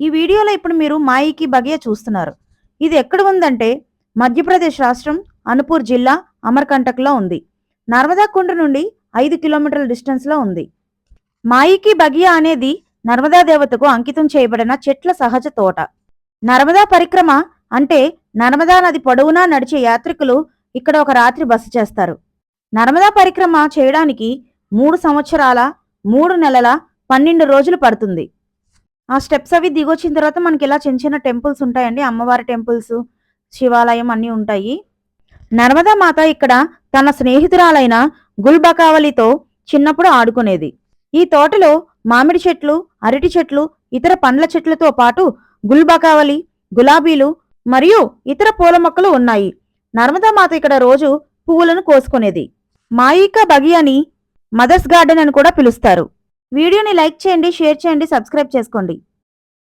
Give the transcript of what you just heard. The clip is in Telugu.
ఈ వీడియోలో ఇప్పుడు మీరు మాయి కి బగియా చూస్తున్నారు. ఇది ఎక్కడ ఉందంటే మధ్యప్రదేశ్ రాష్ట్రం అనుపూర్ జిల్లా అమర్కంటక్లో ఉంది. నర్మదా కుండ నుండి 5 కిలోమీటర్ల డిస్టెన్స్లో ఉంది. మాయి కి బగియా అనేది నర్మదా దేవతకు అంకితం చేయబడిన చెట్ల సహజ తోట. నర్మదా పరిక్రమ అంటే నర్మదా నది పొడవునా నడిచే యాత్రికులు ఇక్కడ ఒక రాత్రి బస చేస్తారు. నర్మదా పరిక్రమ చేయడానికి 3 సంవత్సరాల 3 నెలల 12 రోజులు పడుతుంది. ఆ స్టెప్స్ అవి దిగొచ్చిన తర్వాత మనకి ఇలా చిన్న చిన్న టెంపుల్స్ ఉంటాయండి. అమ్మవారి టెంపుల్స్, శివాలయం అన్నీ ఉంటాయి. నర్మదా మాత ఇక్కడ తన స్నేహితురాలైన గుల్బకావలితో చిన్నప్పుడు ఆడుకునేది. ఈ తోటలో మామిడి చెట్లు, అరటి చెట్లు, ఇతర పండ్ల చెట్లతో పాటు గుల్బకావలి, గులాబీలు మరియు ఇతర పూల మొక్కలు ఉన్నాయి. నర్మదా మాత ఇక్కడ రోజు పువ్వులను కోసుకునేది. మాయికా బగియాని మదర్స్ గార్డెన్ అని కూడా పిలుస్తారు. వీడియోని లైక్ చేయండి, షేర్ చేయండి, సబ్స్క్రైబ్ చేసుకోండి.